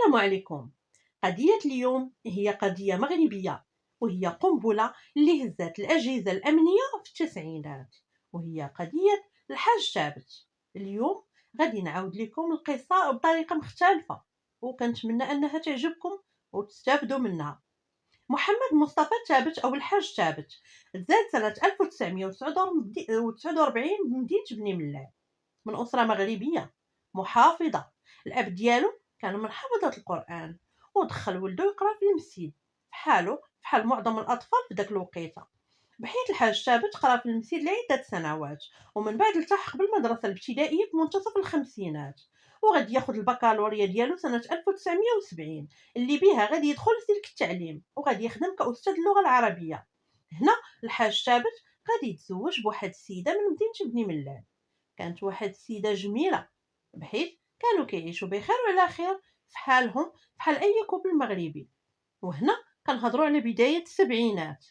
السلام عليكم. قضية اليوم هي قضية مغربية، وهي قنبلة اللي هزت الأجهزة الأمنية في التسعينات، وهي قضية الحاج ثابت. اليوم غادي نعاود لكم القصة بطريقة مختلفة، وكنتمنى أنها تعجبكم وتستافدوا منها. محمد مصطفى ثابت أو الحاج ثابت تزاد سنة 1949 بمدينة بني ملال، من أسرة مغربية محافظة. الأب ديالو كان من حفظة القرآن، ودخل ولدو يقرا في المسجد بحال معظم الأطفال في داك الوقيته. بحيث الحاج ثابت قرا في المسجد لعدة سنوات، ومن بعد التحق بالمدرسة الابتدائية في منتصف الخمسينات، وغادي ياخذ البكالوريا ديالو سنة 1970 اللي بها غادي يدخل سلك التعليم وغادي يخدم كأستاذ اللغة العربية. هنا الحاج ثابت غادي يتزوج بواحد السيدة من مدينة بني ملال. كانت واحد السيدة جميلة، بحيث كانوا كيعيشوا بخير وعلى خير في حالهم بحال أي كوبل مغربي. وهنا كنهضروا على بداية السبعينات،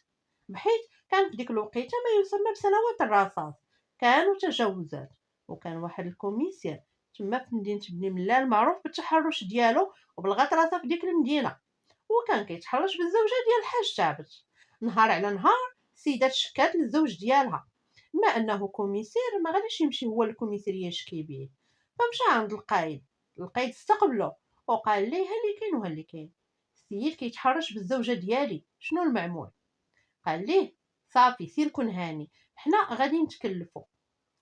بحيث كان في ديك الوقيته ما يسمى بسنوات الرصاص، كانوا تجاوزات. وكان واحد الكوميسير تما في مدينة بني ملال معروف بالتحرش ديالو وبالغطرسة في ديك المدينة، وكان كيتحرش بالزوجة ديال الحاج ثابت. نهار على نهار السيدة تشكات للزوج ديالها، بما انه كوميسير ما غاديش يمشي هو للكوميساريه يشكي بيه، فمشى عند القايد استقبله وقال ليه ها اللي كاين وها اللي كاين، السيد كيتحرش بالزوجه ديالي، شنو المعمول؟ قال ليه صافي سير كون هاني، حنا غادي نتكلفوا.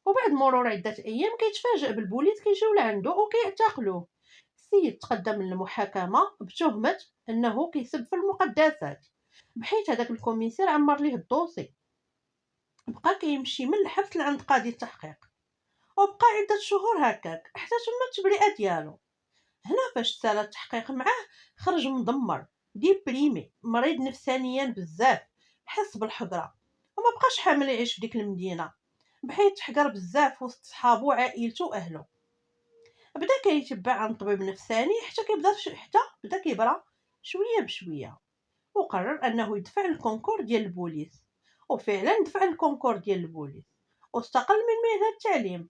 وبعد مرور عده ايام كيتفاجئ بالبوليس كيجيو لعندو وكيعتقلوه. السيد تقدم للمحاكمه بتهمه انه كيسب في المقدسات، بحيث هذاك الكوميسير عمر ليه الدوسي. بقى كيمشي من الحبس لعند قاضي التحقيق، وبقى عدة شهور هكاك حتى تم التبرئة ديالو. هنا فاش سال التحقيق معاه خرج مدمر، ديبريمي، مريض نفسانيا بزاف، حس بالحضرة وما بقاش حامل يعيش في ديك المدينة، بحيث تحقر بزاف وسط صحابو وعائلته واهله. بدا كيتبع عن طبيب نفساني حتى بدا كيبرى شويه بشويه، وقرر انه يدفع الكونكور ديال البوليس. وفعلا دفع الكونكور ديال البوليس واستقل من مهنة التعليم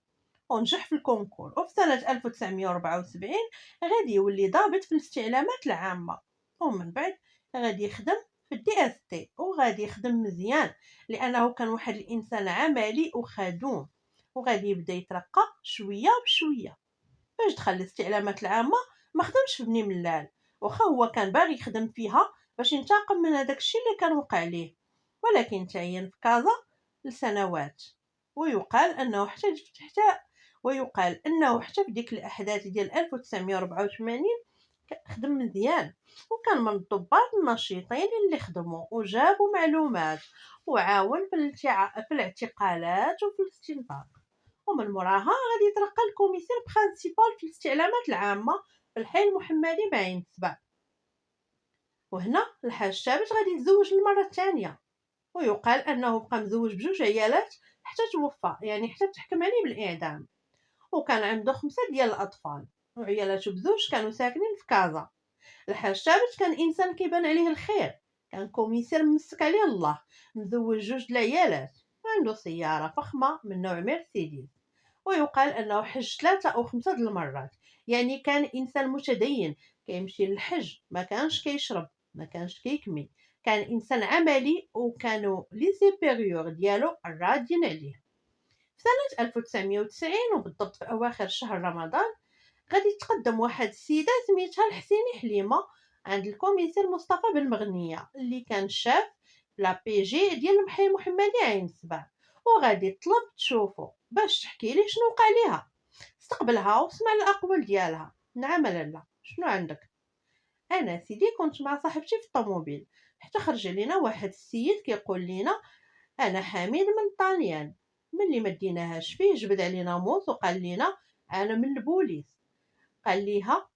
ونجح في الكونكور. وفي سنة 1974 غادي يولي ضابط في الاستعلامات العامة، ومن بعد غادي يخدم في الدي اس تي، وغادي يخدم مزيان لأنه كان واحد الإنسان عملي وخدوم، وغادي يبدا يترقى شوية بشوية. فاش دخل الاستعلامات العامة ما خدمش في بني ملال، واخا هو كان باغي يخدم فيها باش ينتقم من هذاك الشيء اللي كان وقع ليه، ولكن تعين في كازا لسنوات. ويقال انه حتى في ديك الاحداث ديال 1984 خدم مزيان، وكان من الضباط النشيطين اللي خدموا وجابوا معلومات، وعاون في الاعتقالات وفي الاستنباط. ومن موراها غادي يترقى الكوميسير برينسيبال في الاستعلامات العامة في الحي المحمدي بعين سبع. وهنا الحاج ثابت غادي يتزوج للمرة الثانية، ويقال انه بقى مزوج بجوج عيالات حتى توفى، يعني حتى تحكم عليه بالاعدام. وكان عنده 5 ديال الاطفال، وعيالاته بزوج كانوا ساكنين في كازا. الحاج ثابت كان انسان كيبان عليه الخير، كان كوميسير مسك عليه الله، مزوج جوج العيالات، عنده سيارة فخمة من نوع مرسيدس. ويقال انه حج 3 أو 5 د المرات، يعني كان انسان متدين، كيمشي للحج، ما كانش كيشرب، ما كانش كيكمي، كان انسان عملي، وكانوا لي سيبيريور ديالو راضيين عليه. في سنة 1990 وبالضبط في اواخر شهر رمضان غادي تقدم واحد السيده سميتها الحسيني حليمه عند الكوميسير مصطفى بن مغنيه اللي كان شاف لا بي جي ديال المحي المحمدي عين سبع، وغادي طلب تشوفو باش تحكي ليه شنو وقع ليها. استقبلها وسمع الاقوال ديالها. نعم لالا، شنو عندك؟ انا سيدي كنت مع صاحبتي في الطوموبيل، حتى خرج علينا واحد السيد كيقول لينا انا حميد من طاليان. ملي ما ديناهاش فيه جبد علينا موس وقال لينا انا من البوليس. قال ليها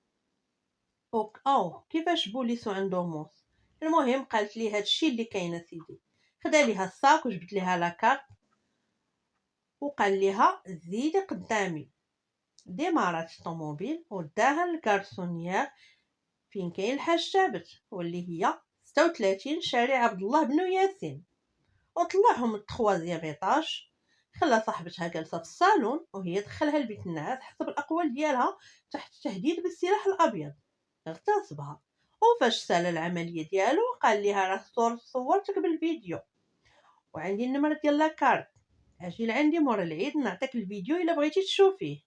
كيفاش بوليس وعنده موس؟ المهم قالت لي هادشي اللي كاين سيدي، خدا ليها الصاك وجبت ليها لاكارت وقال ليها زيدي قدامي. ديمارات الطوموبيل وداها للكارسونيير فين كاين الحاج ثابت، واللي هي 36 شارع عبد الله بن ياسين، وطلعهم للتخوازيام ايطاج. خلى صاحبتها جالسه في الصالون وهي دخلها لبيت النعاس حسب الاقوال ديالها تحت التهديد بالسلاح الابيض. اغتصبها. وفاش سال العمليه ديالو قال ليها راه صورتك بالفيديو وعندي النمره ديال لاكارت، اجي لعندي مورا العيد نعطيك الفيديو الا بغيتي تشوفيه.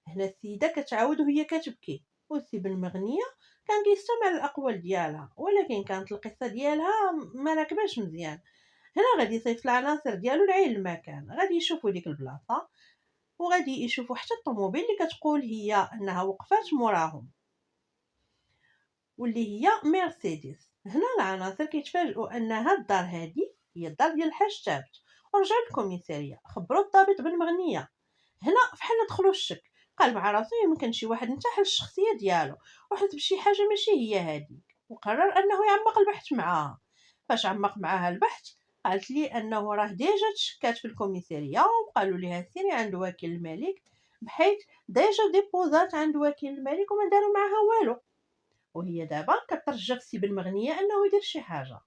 هنا السيده كتعاود وهي كتبكي، والسي بن مغنيه كان كيستمع للاقوال ديالها، ولكن كانت القصه ديالها ما راكباش مزيان. هنا غادي يصيفط العناصر ديالو لعين المكان، غادي يشوفوا ديك البلاصه وغادي يشوفوا حتى الطوموبيل اللي كتقول هي انها وقفات موراهم واللي هي مرسيدس. هنا العناصر كيتفاجئوا ان هاد الدار هادي هي الدار ديال الحاج ثابت، ورجعوا للكوميساريه خبروا الضابط بن مغنيه. هنا فحال دخلوا الشك، قال مع راسو يمكن شي واحد انتحل الشخصيه ديالو وحس بشي حاجه ماشي هي هذيك، وقرر انه يعمق البحث معاها. فاش عمق معاها البحث قالت لي انه راه ديجا تشكات في الكوميساريه، وقالوا ليها سيري عند وكيل الملك، بحيث ديجا ديبوزات عند وكيل الملك وما داروا معاها والو، وهي دابا كترجى في السي بن مغنيه انه يدير شي حاجه.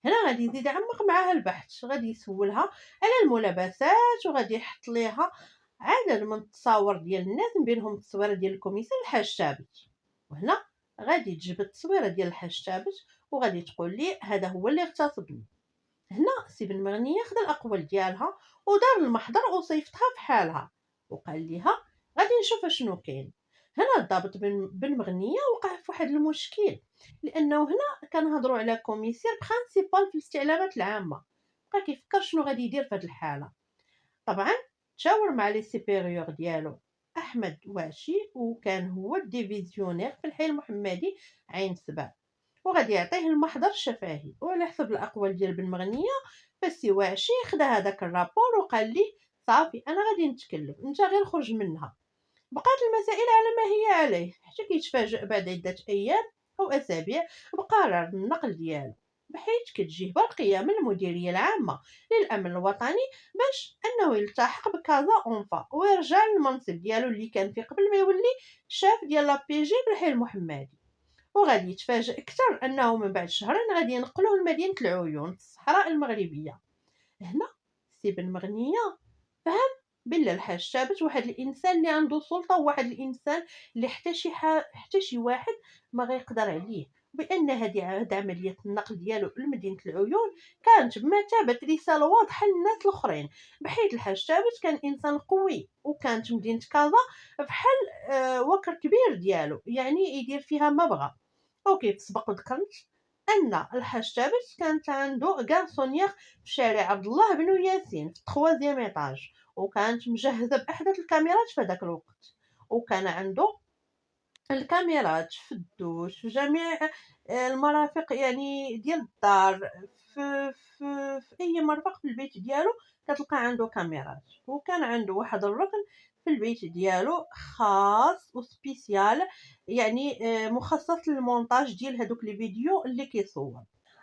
هنا غادي يزيد يعمق معاها البحث، غادي يسولها على الملابسات وغادي يحط ليها عدد من التصاور ديال الناس، من بينهم التصويره ديال الكوميسار الحاج ثابت. وهنا غادي تجبد التصويره ديال الحاج ثابت وغادي تقول لي هذا هو اللي اغتصبني. هنا سي بن مغنيه خدا الاقوال ديالها ودار المحضر وصيفطها في حالها، وقال ليها غادي نشوف شنو كاين. هنا الضابط بن مغنيه وقع في واحد المشكل، لانه هنا كنهضروا على كوميسير برينسيبال في الاستعلامات العامه، بقى كيفكر شنو غادي يدير في هذه الحاله. طبعا تشاور مع لي سيبيريور ديالو احمد واشي، وكان هو الديفيزيونير في الحي المحمدي عين سبع، وغادي يعطيه المحضر الشفهي. وعلى حسب الاقوال ديال بن مغنيه فالسي واشي خدا هذاك الرابور وقال ليه صافي انا غادي نتكلم، انت غير خرج منها. بقات المسائل على ما هي عليه حتى كيتفاجأ بعد عدة أيام أو أسابيع بقرار النقل ديالو، بحيث كتجيه برقية من المديرية العامة للأمن الوطني باش أنه يلتحق بكازا أونفا ويرجع للمنصب ديالو اللي كان فيه قبل ما يولي شاف ديال لابيجي بالحي المحمدي. وغادي يتفاجأ أكثر أنه من بعد شهرين غادي ينقلوه لمدينة العيون في الصحراء المغربية. هنا سي بن مغنية فهم بلا الحاج ثابت واحد الانسان اللي عنده سلطه، وواحد الانسان اللي حتى شي واحد ما غيقدر عليه، بان هاد عمليه النقل ديالو لمدينه العيون كانت بمثابه رساله واضحه للناس الاخرين، بحيث الحاج ثابت كان انسان قوي وكانت مدينه كازا بحال وكر كبير ديالو، يعني يدير فيها ما بغى. وكيف سبق وذكرت ان الحاج ثابت كانت عنده غارسونيير في شارع عبد الله بن ياسين في التخوازيام ايطاج، وكانت مجهزه باحدث الكاميرات في هذاك الوقت، وكان عنده الكاميرات في الدوش في جميع المرافق يعني ديال الدار، في اي مرفق في البيت ديالو كتلقى عنده كاميرات. وكان عنده واحد الركن في البيت ديالو خاص وسبيسيال، يعني مخصص للمونتاج ديال هذوك لي فيديو اللي كيصور،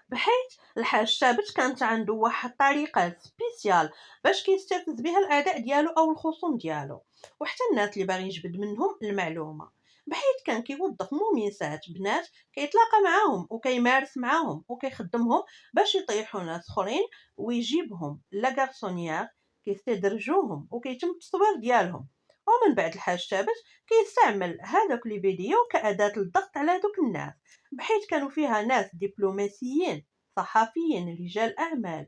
بحيث الحاج ثابت كانت عنده واحد الطريقه سبيسيال باش كيستفز بها الاعداء ديالو او الخصوم ديالو وحتى الناس اللي باغي يجبد منهم المعلومه، بحيث كان كيوظف مؤمنات بنات كيتلاقى معاهم وكيمارس معاهم وكيخدمهم باش يطيحوا ناس اخرين ويجيبهم لا غارسونيير كيستدرجوهم وكيتم التصوير ديالهم. ومن بعد الحاج ثابت كيستعمل هذوك لي فيديو كأداة للضغط على هذوك الناس، بحيث كانوا فيها ناس دبلوماسيين، صحفيين، رجال أعمال،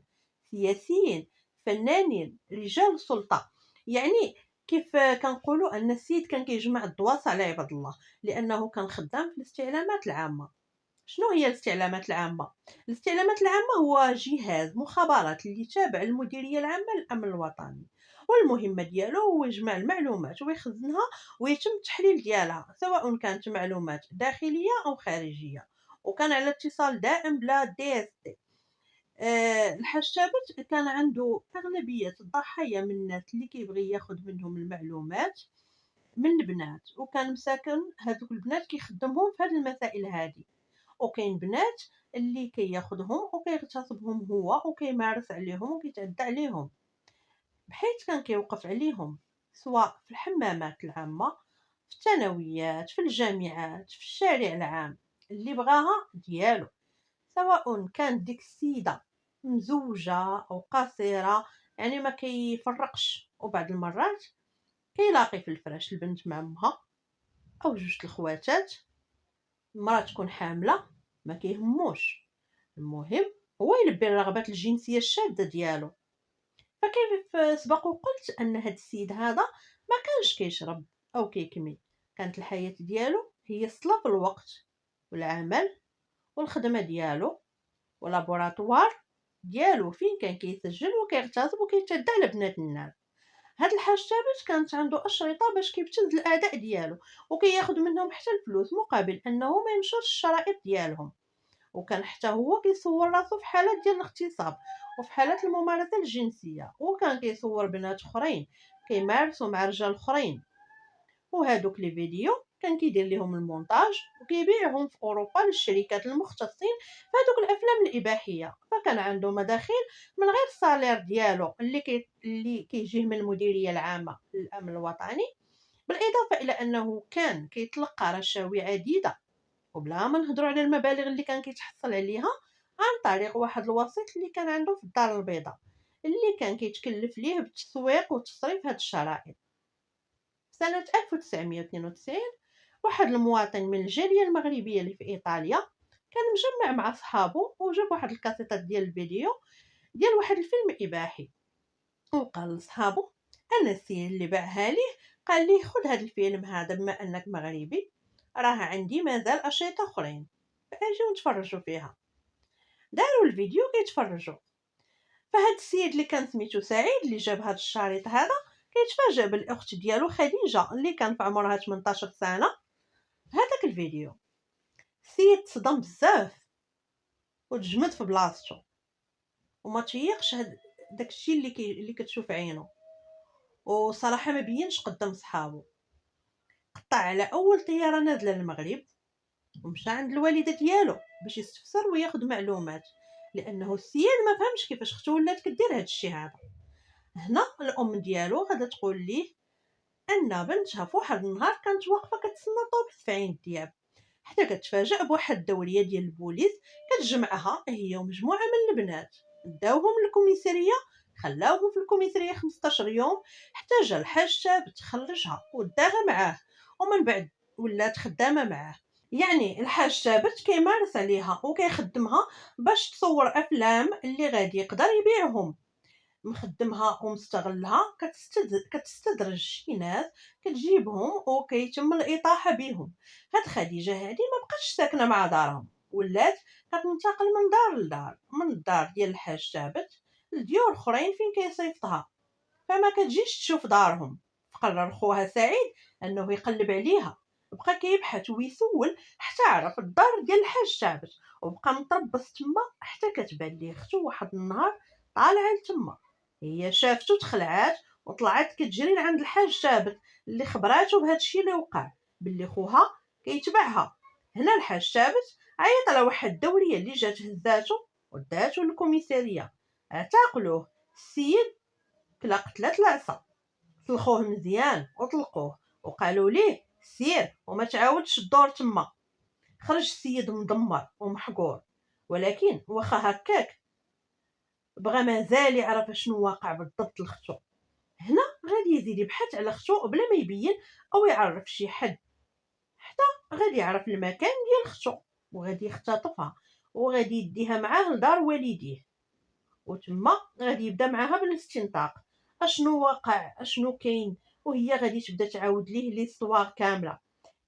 سياسيين، فنانين، رجال سلطة. يعني كيف كنقولوا أن السيد كان كيجمع الدواس على عباد الله، لأنه كان خدام في الاستعلامات العامة. شنو هي الاستعلامات العامة؟ الاستعلامات العامة هو جهاز مخابرات اللي تابع للمديرية العامة للأمن الوطني، والمهمة ديالو هو يجمع المعلومات ويخزنها ويتم التحليل ديالها، سواء كانت معلومات داخلية أو خارجية، وكان على اتصال دائم بلا دي اس تي. الحاج ثابت كان عنده أغلبية الضحايا من الناس اللي كيبغي ياخد منهم المعلومات من البنات، وكان مساكن هذوك البنات كيخدمهم في هذه المسائل هذه، وكاين بنات اللي كياخذهم وكيغتصبهم هو وكيمارس عليهم وكيتعدى عليهم، بحيث كان كيوقف عليهم سواء في الحمامات العامة، في الثانويات، في الجامعات، في الشارع العام، اللي بغاها ديالو، سواء كانت ديك السيدة مزوجة أو قصيرة، يعني ما كيفرقش. وبعض المرات كيلاقي في الفراش البنت مع امها أو جوج الخواتات المراه تكون حامله ما كيهموش، المهم هو يلبي الرغبات الجنسيه الشاذه ديالو. فكيف سبق وقلت ان هذا السيد هذا ما كانش كيشرب او كيكمي، كانت الحياه ديالو هي صلا في الوقت والعمل والخدمه ديالو ولابوراتوار ديالو فين كان كيسجل وكيغتصب وكيتعدى على بنات الناس. هاد الحاج ثابت كانت عنده اشرطه باش كيبتز الاعداء ديالو وكياخذ منهم حتى الفلوس مقابل انه ما ينشرش الشرائط ديالهم. وكان حتى هو كيصور راسو في حالات ديال الاغتصاب وفي حالات الممارسه الجنسيه، وكان كيصور بنات اخرين كيمارسوا مع رجال اخرين، وهادوك لي فيديو كان كيدير لهم المونتاج وكيبيعهم في اوروبا للشركات المختصين في هادوك الافلام الاباحيه. فكان عنده مداخيل من غير الصالير ديالو اللي كيجيه من المديريه العامه للامن الوطني، بالاضافه الى انه كان كيتلقى رشاوي عديده، وبلا ما نهضروا على المبالغ اللي كان كيتحصل عليها عن طريق واحد الوسيط اللي كان عنده في الدار البيضاء اللي كان كيتكلف ليه بالتسويق وتصريف هاد الشرائط. سنة 1992 واحد المواطن من الجالية المغربية اللي في إيطاليا كان مجمع مع صحابه وجاب واحد الكاسيطات ديال الفيديو ديال واحد الفيلم إباحي، وقال لصحابه أنا السيد اللي باعها ليه قال لي خذ هاد الفيلم هذا بما أنك مغربي، راه عندي مازال أشرطة أخرين فأجيو نتفرجوا فيها. داروا الفيديو كيتفرجوا، فهاد السيد اللي كان سميتو سعيد اللي جاب هاد الشريط هذا كيتفاجأ بالاخت ديالو خديجه اللي كان في عمرها 18 سنه هذاك الفيديو. السيد تصدم بزاف وتجمد في بلاصتو وما تيقش داكشي اللي كتشوف عينو، وصراحه ما بينش قدام صحابو. قطع على اول طياره نازله للمغرب ومشى عند الوالده ديالو باش يستفسر وياخذ معلومات، لانه السيد ما فهمش كيفاش اختو ولات كدير هاد الشيء هذا. هنا الام ديالو غادا تقول ليه ان بنتها في واحد النهار كانت واقفه كتسنى طوبيس في عين الدياب، حتى كتفاجأ بواحد الدوريه ديال البوليس كتجمعها هي ومجموعه من البنات، داوهم للكوميساريه، خلاوهم في الكوميساريه 15 يوم حتى جا الحاج ثابت خرجها وداها معاه، ومن بعد ولات خدامه معاه. يعني الحاج ثابت كيمارس عليها وكيخدمها باش تصور افلام اللي غادي يقدر يبيعهم، مخدمها ومستغلها كتستدرج شي ناس كتجيبهم وكيتم الاطاحه بهم. هاد خديجه هادي ما بقاتش ساكنه مع دارهم، ولات كتنتقل من دار لدار، من الدار ديال الحاج ثابت لديور اخرين فين كيصيفطها، فما كتجيش تشوف دارهم. فقرر خوها سعيد انه يقلب عليها، بقى كيبحث ويسول حتى عرف الدار ديال الحاج ثابت، وبقى متربص تما حتى كتبان ليه اختو واحد النهار طالعه لتما. هي شافتو تخلعات وطلعت كتجري لعند الحاج ثابت اللي خبراتو بهذا الشيء اللي وقع باللي خوها كيتبعها. هنا الحاج ثابت عيط على واحد الدوريه اللي جات هزاتو وداتو للكوميساريه، اعتقلوه. السيد كلا قتلات العصا، طلقوه مزيان وطلقوه وقالوا ليه سير وما تعاودش الدور تما. خرج السيد مدمر ومحقور، ولكن واخا هكاك بغى مازال يعرف شنو واقع بالضبط لختو. هنا غادي يزيد يبحث على ختو بلا ما يبين او يعرف شي حد، حتى غادي يعرف المكان ديال ختو وغادي يختطفها وغادي يديها معاه لدار والديه، وتما غادي يبدا معاها بالاستنطاق اشنو واقع اشنو كاين، وهي غادي تبدا تعاود ليه لي ستوار كامله،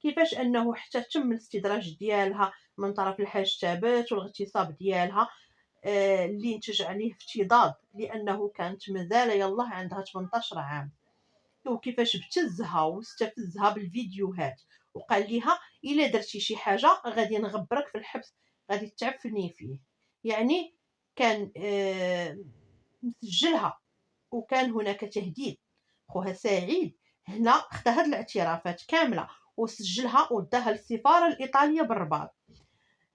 كيفاش انه حتى تم الاستدراج ديالها من طرف الحاج ثابت والاغتصاب ديالها اللي نتج عليه افتضاض لانه كانت مازال يلاه عندها 18 عام، وكيفاش ابتزها واستفزها بالفيديوهات وقال لها الا درتي شي حاجه غادي نغبرك في الحبس غادي تعفني فيه. يعني كان مسجلها وكان هناك تهديد. خوها سعيد هنا خدا هاد الاعترافات كامله وسجلها وداها للسفاره الايطاليه بالرباط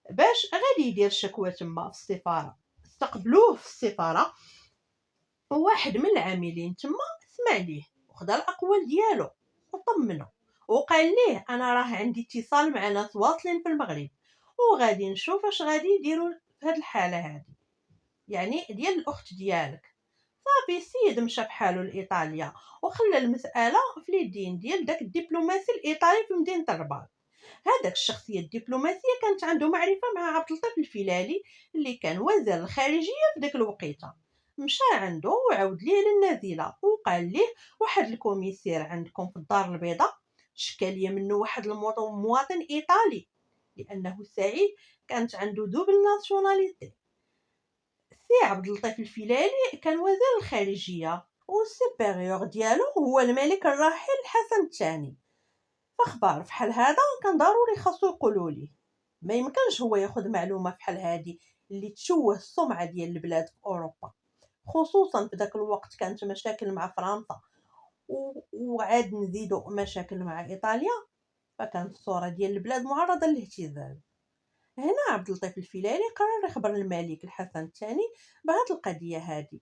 باش غادي يدير شكوى تما في السفاره. استقبلوه في السفاره وواحد من العاملين تما سمع ليه وخدا الاقوال ديالو وطمنه وقال ليه انا راه عندي اتصال مع ناس واصلين في المغرب وغادي نشوف اش غادي يديروا في هاد الحاله هادي، يعني ديال الاخت ديالك. صافي السيد مشى بحالو لايطاليا وخلى المساله في اليدين ديال داك الدبلوماسي الايطالي في مدينه الرباط. هذاك الشخصية الدبلوماسية كانت عنده معرفة مع عبد اللطيف الفيلالي اللي كان وزير الخارجية في ديك الوقيته. مشى عنده وعاود ليه للنزيلة وقال ليه واحد الكوميسير عندكم في الدار البيضاء شكا ليا منه واحد المواطن إيطالي لأنه سعيد كانت عنده دوبل ناسيوناليتي. سي عبد اللطيف الفيلالي كان وزير الخارجية والسوبيريور ديالو هو الملك الراحل الحسن الثاني. فخبار فحال هذا كان ضروري خاصو يقولوا ليه. ما يمكنش هو ياخذ معلومه فحال هذه اللي تشوه السمعه ديال البلاد في اوروبا، خصوصا في ذاك الوقت كانت مشاكل مع فرنسا وعاد نزيدو مشاكل مع ايطاليا، فكانت الصوره ديال البلاد معرضه للاهتزاز. هنا عبد اللطيف الفيلالي قرر يخبر الملك الحسن الثاني بهاد القضيه هذه.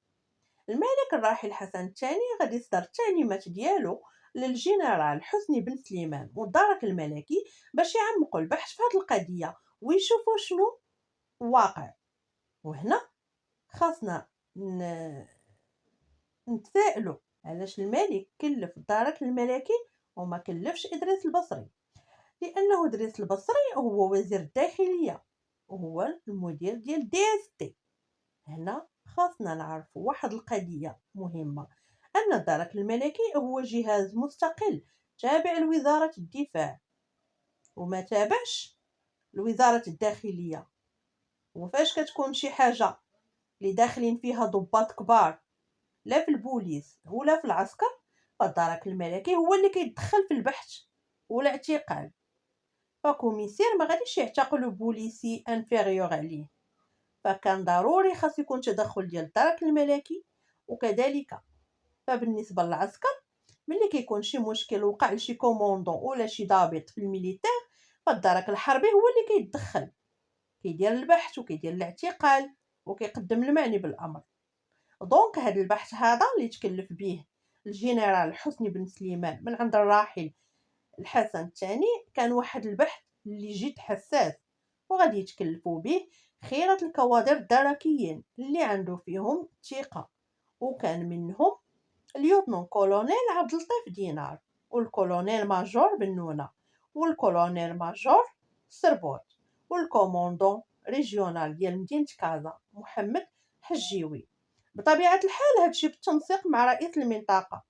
الملك الراحل حسن الثاني غادي يصدر التعليمات ديالو للجنرال حسني بن سليمان والدرك الملكي باش يعمقوا البحث في هذه القضيه ويشوفوا شنو واقع. وهنا خاصنا نتسائلوا علاش الملك كلف الدرك الملكي وما كلفش ادريس البصري، لانه ادريس البصري هو وزير الداخليه وهو المدير ديال دي اس تي. هنا خاصنا نعرف واحد القضية مهمة، أن الدرك الملكي هو جهاز مستقل تابع لوزارة الدفاع وما تابعش لوزارة الداخلية. وفاش كتكون شي حاجة اللي داخلين فيها ضباط كبار لا في البوليس ولا في العسكر، فالدرك الملكي هو اللي كيدخل في البحث والاعتقال. فكوميسير ما غاديش يعتقلوا بوليسي انفيريور عليه، فكان ضروري خاص يكون تدخل ديال الدرك الملكي. وكذلك فبالنسبه للعسكر ملي كيكون شي مشكل وقع لشي كوموندون ولا شي ضابط في الميليتير، فالدرك الحربي هو اللي كيتدخل، كيدير البحث وكيدير الاعتقال وكيقدم المعني بالامر. دونك هذا البحث هذا اللي تكلف به الجنرال حسني بن سليمان من عند الراحل الحسن الثاني كان واحد البحث اللي جد حساس، وغادي يتكلفوا به خيرة الكوادر الدركيين اللي عنده فيهم ثقة، وكان منهم اليوتنون كولونيل عبد اللطيف دينار والكولونيل ماجور بنونة والكولونيل ماجور سربوت والكوموندون ريجيونال ديال مدينة كازا محمد حجيوي. بطبيعة الحال هادشي بالتنسيق مع رئيس المنطقة